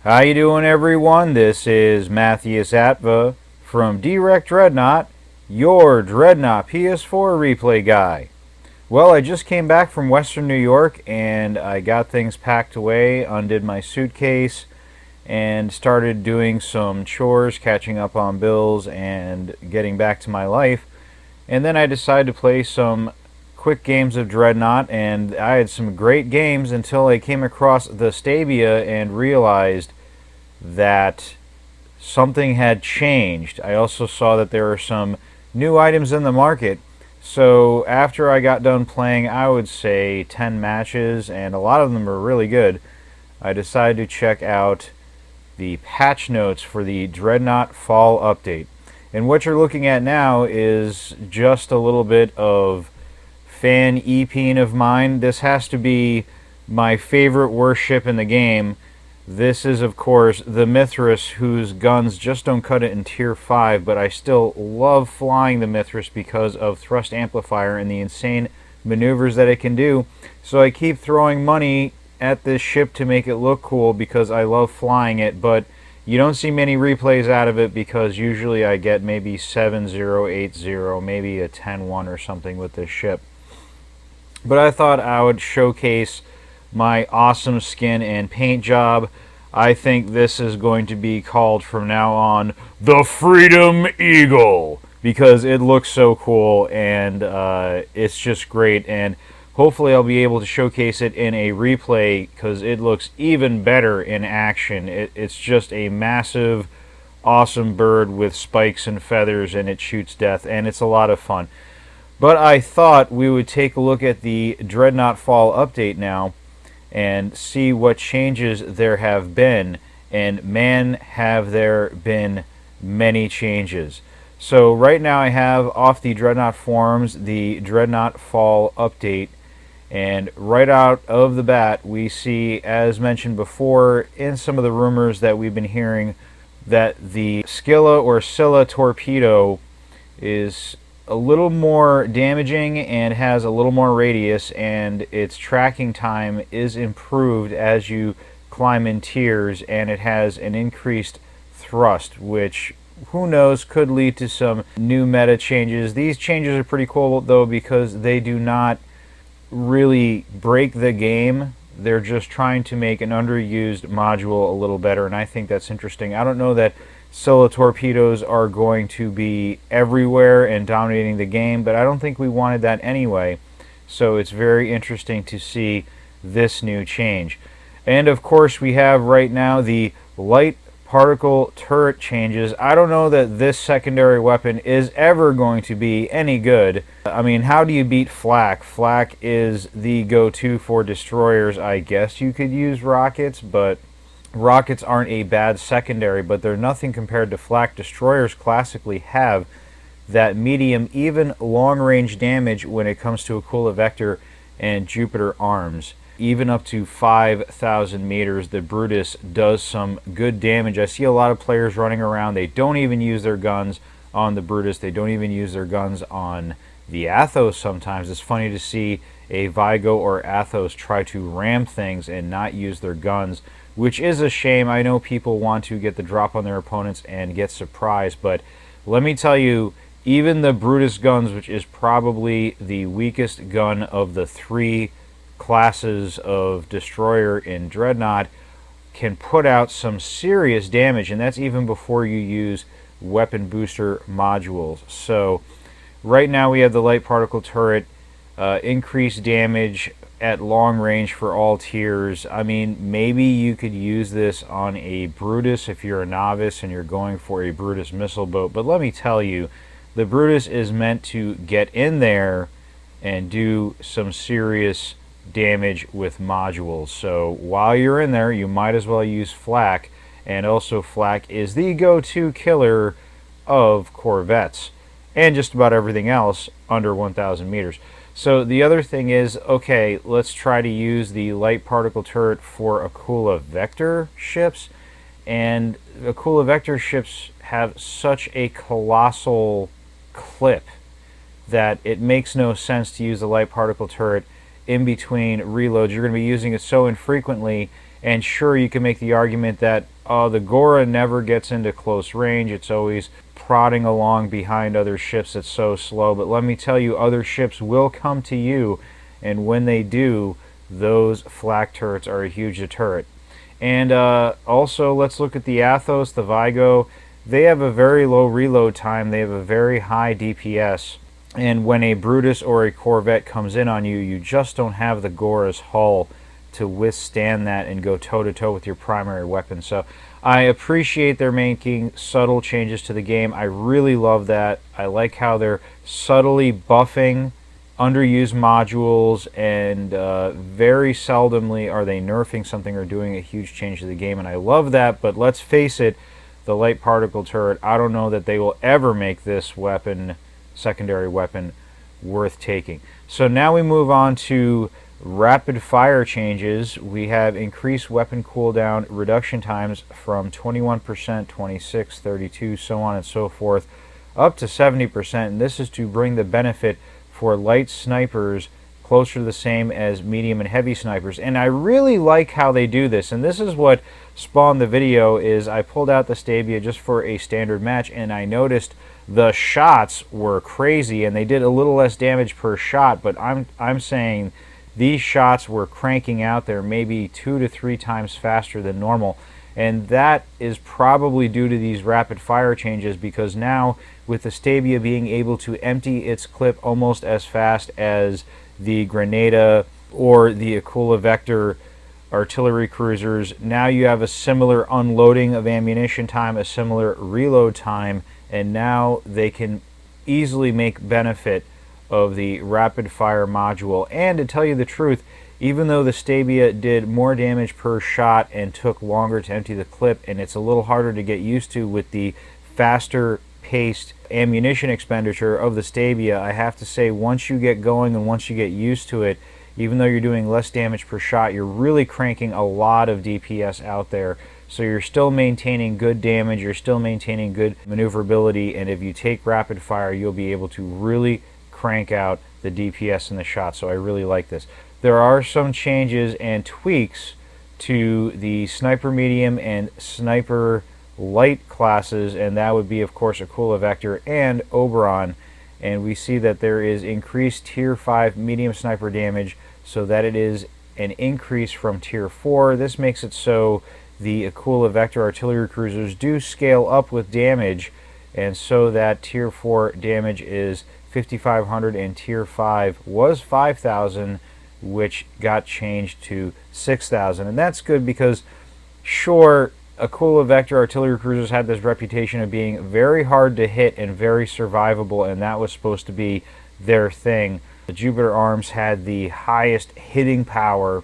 How you doing, everyone? This is Matthias Atva from Dreadnought, your Dreadnought PS4 replay guy. Well, I just came back from Western New York and I got things packed away, undid my suitcase, and started doing some chores, catching up on bills, and getting back to my life. And then I decided to play some quick games of Dreadnought, and I had some great games until I came across the Stabia and realized that something had changed. I also saw that there are some new items in the market. So after I got done playing, I would say 10 matches, and a lot of them were really good, I decided to check out the patch notes for the Dreadnought Fall Update. And what you're looking at now is just a little bit of fan EPing of mine. This has to be my favorite worst ship in the game. This is, of course, the Mithras, whose guns just don't cut it in Tier 5, but I still love flying the Mithras because of thrust amplifier and the insane maneuvers that it can do. So I keep throwing money at this ship to make it look cool because I love flying it, but you don't see many replays out of it because usually I get maybe 7-0, 8-0, maybe a 10-1 or something with this ship. But I thought I would showcase my awesome skin and paint job. I think this is going to be called from now on the Freedom Eagle because it looks so cool and it's just great, and hopefully I'll be able to showcase it in a replay because it looks even better in action. It's just a massive awesome bird with spikes and feathers, and it shoots death, and it's a lot of fun. But I thought we would take a look at the Dreadnought Fall update now and see what changes there have been, and man, have there been many changes. So right now I have off the Dreadnought forums the Dreadnought Fall update, and right out of the bat we see, as mentioned before in some of the rumors that we've been hearing, that the Scylla or Scylla torpedo is a little more damaging and has a little more radius, and its tracking time is improved as you climb in tiers, and it has an increased thrust, which who knows could lead to some new meta changes. These changes are pretty cool though because they do not really break the game. They're just trying to make an underused module a little better, and I think that's interesting. I don't know that Scylla torpedoes are going to be everywhere and dominating the game, but I don't think we wanted that anyway. So it's very interesting to see this new change. And of course we have right now the light particle turret changes. I don't know that this secondary weapon is ever going to be any good. I mean, how do you beat flak? Flak is the go-to for destroyers. I guess you could use rockets, but rockets aren't a bad secondary, but they're nothing compared to flak. Destroyers classically have that medium, even long-range damage when it comes to Aquila Vector and Jupiter arms. Even up to 5,000 meters, the Brutus does some good damage. I see a lot of players running around. They don't even use their guns on the Brutus. They don't even use their guns on the Athos sometimes. It's funny to see a Vigo or Athos try to ram things and not use their guns, which is a shame. I know people want to get the drop on their opponents and get surprised, but let me tell you, even the Brutus guns, which is probably the weakest gun of the three classes of destroyer in Dreadnought, can put out some serious damage, and that's even before you use weapon booster modules. So right now we have the light particle turret, increased damage at long range for all tiers. I mean, maybe you could use this on a Brutus if you're a novice and you're going for a Brutus missile boat, but let me tell you, the Brutus is meant to get in there and do some serious damage with modules. So while you're in there, you might as well use flak, and also flak is the go-to killer of corvettes and just about everything else under 1,000 meters. So the other thing is, okay, let's try to use the light particle turret for Aquila Vector ships, and Aquila Vector ships have such a colossal clip that it makes no sense to use the light particle turret in between reloads. You're going to be using it so infrequently, And sure, you can make the argument that the Gora never gets into close range. It's always prodding along behind other ships. It's so slow. But let me tell you, other ships will come to you, and when they do, those flak turrets are a huge deterrent. And also, let's look at the Athos, the Vigo. They have a very low reload time. They have a very high DPS. And when a Brutus or a Corvette comes in on you, you just don't have the Gora's hull to withstand that and go toe-to-toe with your primary weapon. So I appreciate they're making subtle changes to the game. I really love that. I like how they're subtly buffing underused modules, and very seldomly are they nerfing something or doing a huge change to the game, and I love that. But let's face it, the light particle turret, I don't know that they will ever make this weapon, secondary weapon, worth taking. So now we move on to rapid fire changes. We have increased weapon cooldown reduction times from 21%, 26, 32, so on and so forth, up to 70%, and this is to bring the benefit for light snipers closer to the same as medium and heavy snipers. And I really like how they do this, and this is what spawned the video. Is I pulled out the Stabia just for a standard match, and I noticed the shots were crazy and they did a little less damage per shot, but I'm saying these shots were cranking out there maybe 2 to 3 times faster than normal. And that is probably due to these rapid fire changes, because now with the Stabia being able to empty its clip almost as fast as the Grenada or the Aquila Vector artillery cruisers, now you have a similar unloading of ammunition time, a similar reload time, and now they can easily make benefit of the rapid fire module. And to tell you the truth, even though the Stabia did more damage per shot and took longer to empty the clip, and it's a little harder to get used to with the faster paced ammunition expenditure of the Stabia, I have to say, once you get going and once you get used to it, even though you're doing less damage per shot, you're really cranking a lot of DPS out there. So you're still maintaining good damage, you're still maintaining good maneuverability, and if you take rapid fire, you'll be able to really crank out the DPS in the shot. So I really like this. There are some changes and tweaks to the Sniper Medium and Sniper Light classes, and that would be, of course, Aquila Vector and Oberon. And we see that there is increased Tier 5 medium sniper damage, so that it is an increase from Tier 4. This makes it so the Aquila Vector artillery cruisers do scale up with damage, and so that Tier 4 damage is 5,500 and Tier 5 was 5,000, which got changed to 6,000. And that's good because, sure, Aquila Vector artillery cruisers had this reputation of being very hard to hit and very survivable, and that was supposed to be their thing. The Jupiter Arms had the highest hitting power,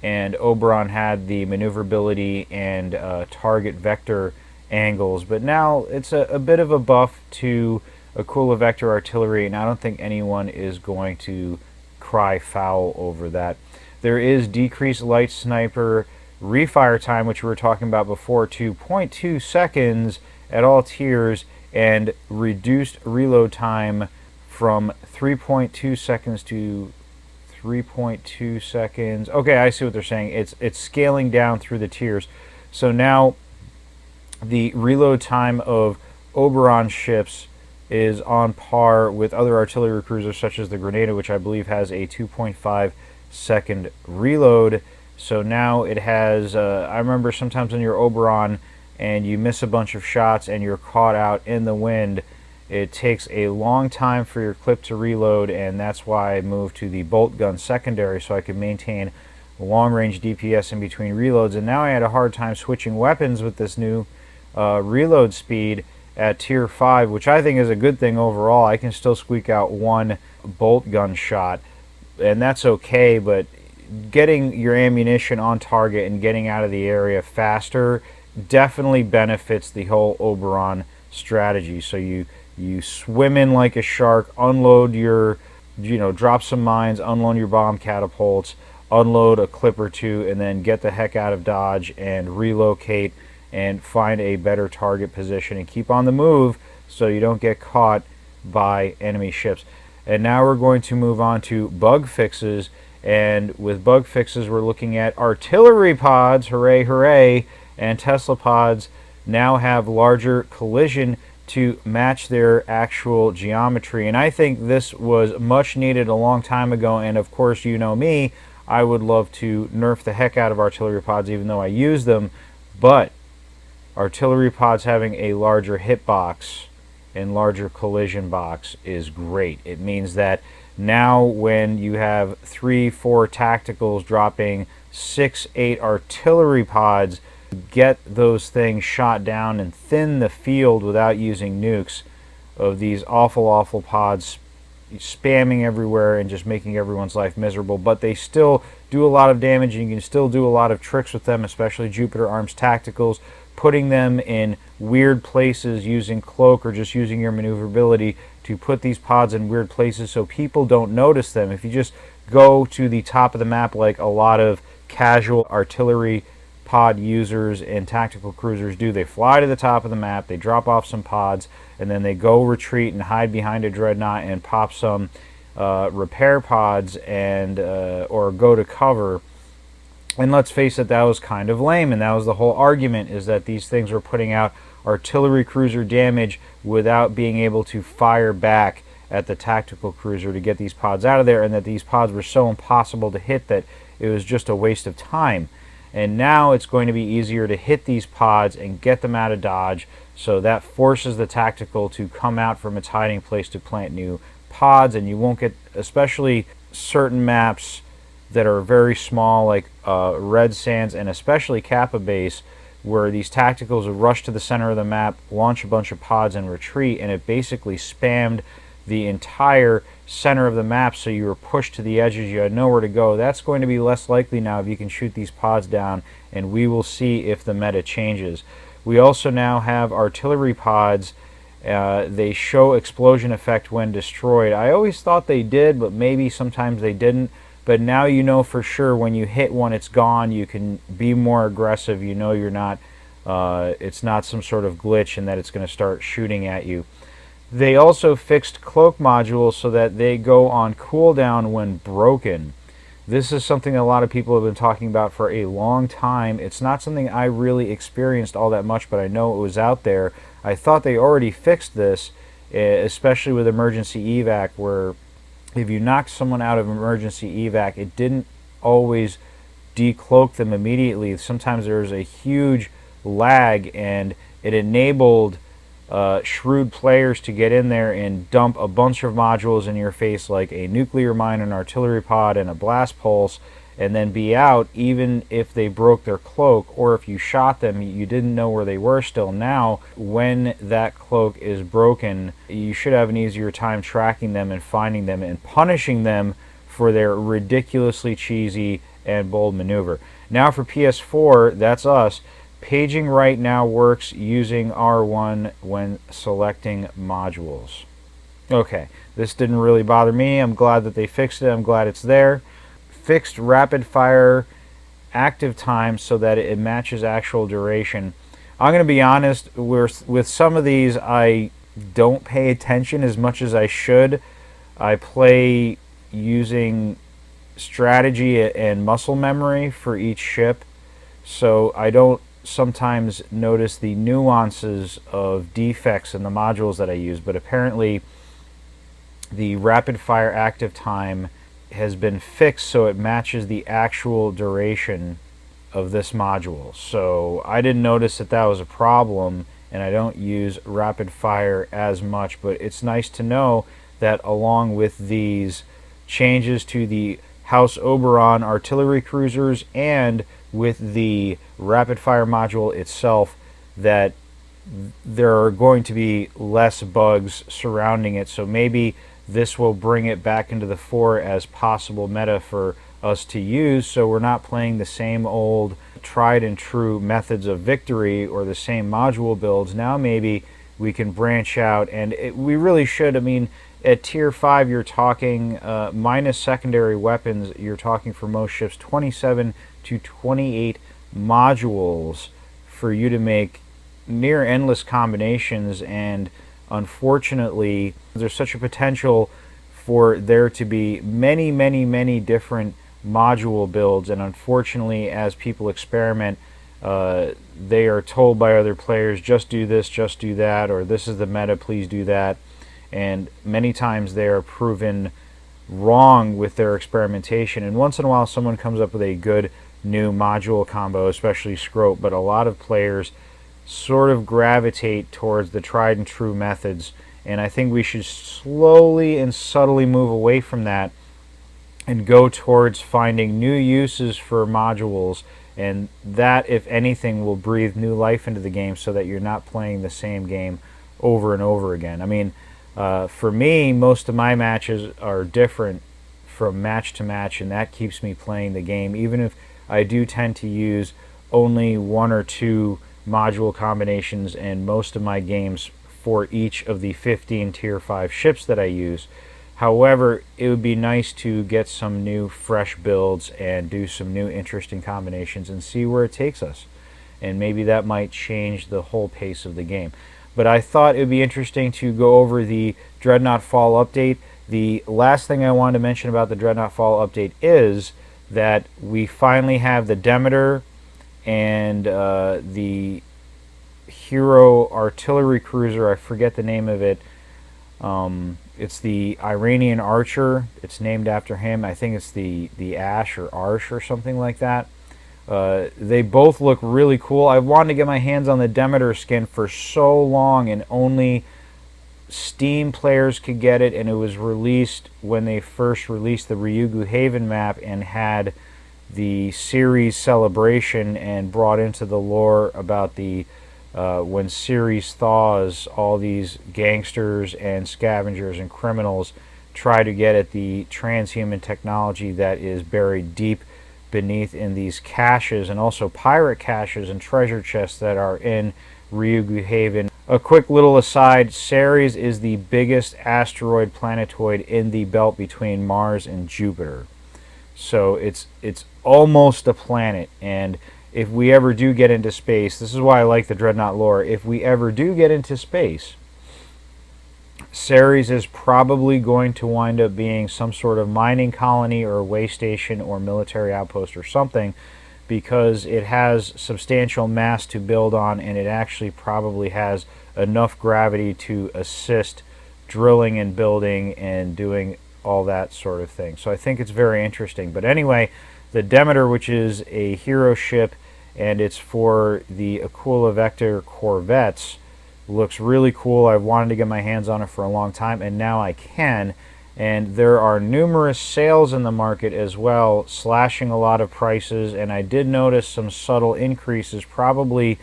and Oberon had the maneuverability and target vector angles. But now it's a bit of a buff to Aquila Vector artillery, and I don't think anyone is going to cry foul over that. There is decreased light sniper refire time, which we were talking about before, to 0.2 seconds at all tiers, and reduced reload time from 3.2 seconds to 3.2 seconds. Okay, I see what they're saying. It's scaling down through the tiers. So now the reload time of Oberon ships is on par with other artillery cruisers such as the Grenada, which I believe has a 2.5 second reload. So now it has, I remember sometimes when you're Oberon and you miss a bunch of shots and you're caught out in the wind, it takes a long time for your clip to reload, and that's why I moved to the bolt gun secondary, so I could maintain long range DPS in between reloads. And now I had a hard time switching weapons with this new reload speed at Tier 5, which I think is a good thing overall. I can still squeak out one bolt gun shot, and that's okay, but getting your ammunition on target and getting out of the area faster definitely benefits the whole Oberon strategy. So you swim in like a shark, unload your, drop some mines, unload your bomb catapults, unload a clip or two, and then get the heck out of Dodge and relocate and find a better target position and keep on the move so you don't get caught by enemy ships. And now we're going to move on to bug fixes. And with bug fixes, we're looking at artillery pods, hooray, hooray, and Tesla pods now have larger collision to match their actual geometry. And I think this was much needed a long time ago, and of course, you know me, I would love to nerf the heck out of artillery pods even though I use them, but artillery pods having a larger hitbox and larger collision box is great. It means that now when you have 3-4 tacticals dropping 6-8 artillery pods, get those things shot down and thin the field without using nukes of these awful pods spamming everywhere and just making everyone's life miserable. But they still do a lot of damage, and you can still do a lot of tricks with them, especially Jupiter Arms tacticals, putting them in weird places using cloak or just using your maneuverability to put these pods in weird places so people don't notice them. If you just go to the top of the map like a lot of casual artillery pod users and tactical cruisers do, they fly to the top of the map, they drop off some pods, and then they go retreat and hide behind a dreadnought and pop some repair pods and or go to cover. And let's face it, that was kind of lame, and that was the whole argument, is that these things were putting out artillery cruiser damage without being able to fire back at the tactical cruiser to get these pods out of there, and that these pods were so impossible to hit that it was just a waste of time. And now it's going to be easier to hit these pods and get them out of dodge, so that forces the tactical to come out from its hiding place to plant new pods, and you won't get, especially certain maps that are very small like Red Sands and especially Kappa Base, where these tacticals would rush to the center of the map, launch a bunch of pods and retreat, and it basically spammed the entire center of the map, so you were pushed to the edges, you had nowhere to go. That's going to be less likely now if you can shoot these pods down, and we will see if the meta changes. We also now have artillery pods. They show explosion effect when destroyed. I always thought they did, but maybe sometimes they didn't. But now you know for sure when you hit one, it's gone. You can be more aggressive. You know you're not, it's not some sort of glitch and that it's going to start shooting at you. They also fixed cloak modules so that they go on cooldown when broken. This is something a lot of people have been talking about for a long time. It's not something I really experienced all that much, but I know it was out there. I thought they already fixed this, especially with emergency evac, where if you knocked someone out of emergency evac, it didn't always decloak them immediately. Sometimes there was a huge lag, and it enabled shrewd players to get in there and dump a bunch of modules in your face, like a nuclear mine, an artillery pod, and a blast pulse, and then be out even if they broke their cloak, or if you shot them, you didn't know where they were still. Now, when that cloak is broken, you should have an easier time tracking them and finding them and punishing them for their ridiculously cheesy and bold maneuver. Now for PS4, that's us. Paging right now works using R1 when selecting modules. Okay, this didn't really bother me. I'm glad that they fixed it. I'm glad it's there. Fixed rapid fire active time so that it matches actual duration. I'm going to be honest, with some of these I don't pay attention as much as I should. I play using strategy and muscle memory for each ship, so I don't sometimes notice the nuances of defects in the modules that I use, but apparently the rapid fire active time has been fixed so it matches the actual duration of this module. So I didn't notice that that was a problem, and I don't use rapid fire as much, but it's nice to know that along with these changes to the House Oberon artillery cruisers and with the rapid fire module itself, that there are going to be less bugs surrounding it. So maybe this will bring it back into the fore as possible meta for us to use, so we're not playing the same old tried and true methods of victory or the same module builds. Now maybe we can branch out, and we really should. I mean, at tier 5 you're talking minus secondary weapons, you're talking for most ships 27 to 28 modules for you to make near endless combinations, and unfortunately there's such a potential for there to be many different module builds, and unfortunately, as people experiment, they are told by other players, just do this, just do that, or this is the meta, please do that. And many times they are proven wrong with their experimentation. And once in a while someone comes up with a good new module combo, especially Scrope, but a lot of players sort of gravitate towards the tried and true methods. And I think we should slowly and subtly move away from that and go towards finding new uses for modules, and that, if anything, will breathe new life into the game so that you're not playing the same game over and over again. I mean, for me, most of my matches are different from match to match, and that keeps me playing the game, even if I do tend to use only one or two module combinations in most of my games for each of the 15 tier 5 ships that I use. However, it would be nice to get some new fresh builds and do some new interesting combinations and see where it takes us. And maybe that might change the whole pace of the game. But I thought it would be interesting to go over the Dreadnought Fall update. The last thing I wanted to mention about the Dreadnought Fall update is that we finally have the Demeter and the Hero Artillery Cruiser. I forget the name of it. It's the Iranian Archer. It's named after him. I think it's the Ash or Arsh or something like that. They both look really cool. I've wanted to get my hands on the Demeter skin for so long, and only Steam players could get it, and it was released when they first released the Ryugu Haven map and had the Ceres celebration and brought into the lore about the when Ceres thaws, all these gangsters and scavengers and criminals try to get at the transhuman technology that is buried deep beneath in these caches, and also pirate caches and treasure chests that are in Ryugu Haven. A quick little aside, Ceres is the biggest asteroid planetoid in the belt between Mars and Jupiter. So it's almost a planet, and if we ever do get into space, this is why I like the Dreadnought lore, if we ever do get into space, Ceres is probably going to wind up being some sort of mining colony or way station or military outpost or something, because it has substantial mass to build on, and it actually probably has enough gravity to assist drilling and building and doing all that sort of thing. So I think it's very interesting. But anyway, the Demeter, which is a hero ship, and it's for the Aquila Vector corvettes, looks really cool. I've wanted to get my hands on it for a long time, and now I can. And there are numerous sales in the market as well, slashing a lot of prices, and I did notice some subtle increases, probably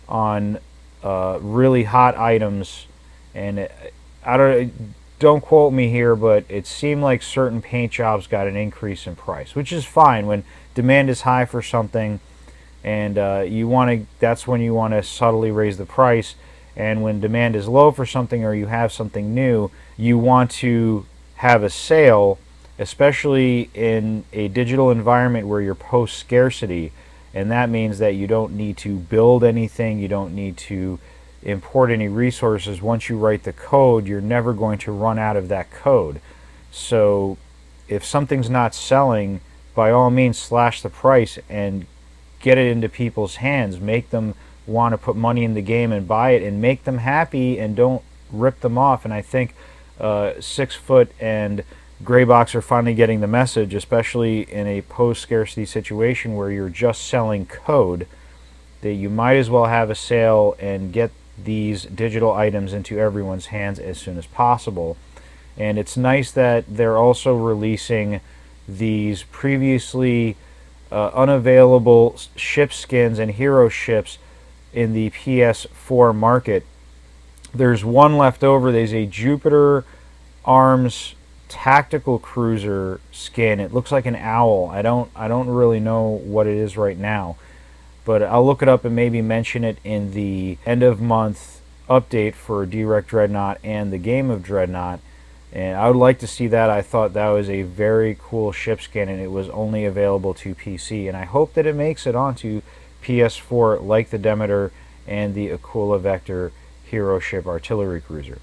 on really hot items. And don't quote me here, but it seemed like certain paint jobs got an increase in price, which is fine when demand is high for something, and that's when you want to subtly raise the price. And when demand is low for something, or you have something new, you want to have a sale, especially in a digital environment where you're post scarcity. And that means that you don't need to build anything, you don't need to import any resources. Once you write the code, you're never going to run out of that code. So if something's not selling, by all means slash the price and get it into people's hands. Make them want to put money in the game and buy it, and make them happy, and don't rip them off. And I think 6 Foot and Greybox are finally getting the message, especially in a post-scarcity situation where you're just selling code, that you might as well have a sale and get these digital items into everyone's hands as soon as possible. And it's nice that they're also releasing these previously unavailable ship skins and hero ships in the PS4 market. There's one left over. There's a Jupiter Arms tactical cruiser skin. It looks like an owl. I don't really know what it is right now, but I'll look it up and maybe mention it in the end of month update for Direct Dreadnought and the game of Dreadnought. And I would like to see that. I thought that was a very cool ship skin, and it was only available to PC, and I hope that it makes it onto PS4 like the Demeter and the Aquila Vector hero ship artillery cruiser.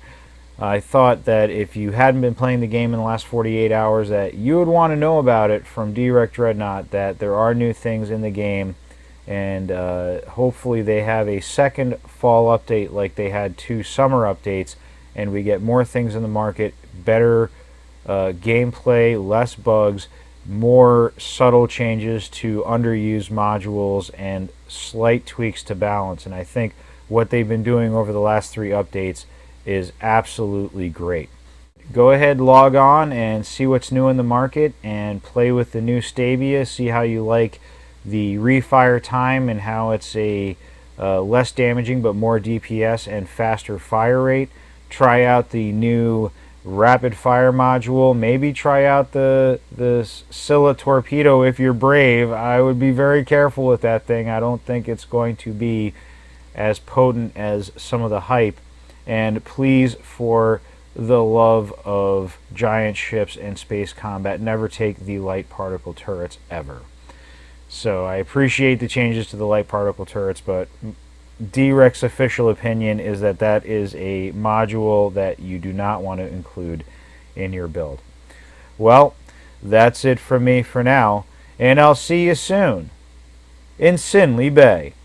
I thought that if you hadn't been playing the game in the last 48 hours that you would want to know about it from Direct Dreadnought, that there are new things in the game, and hopefully they have a second fall update like they had 2 summer updates, and we get more things in the market, better gameplay, less bugs, more subtle changes to underused modules, and slight tweaks to balance. And I think what they've been doing over the last 3 updates is absolutely great. Go ahead, log on and see what's new in the market and play with the new Stabia. See how you like the refire time and how it's a less damaging but more DPS and faster fire rate. Try out the new rapid fire module. Maybe try out the Scylla torpedo if you're brave. I would be very careful with that thing. I don't think it's going to be as potent as some of the hype. And please, for the love of giant ships and space combat, never take the light particle turrets ever. So I appreciate the changes to the light particle turrets, but Direct's official opinion is that that is a module that you do not want to include in your build. Well, that's it from me for now, and I'll see you soon in Sinley Bay.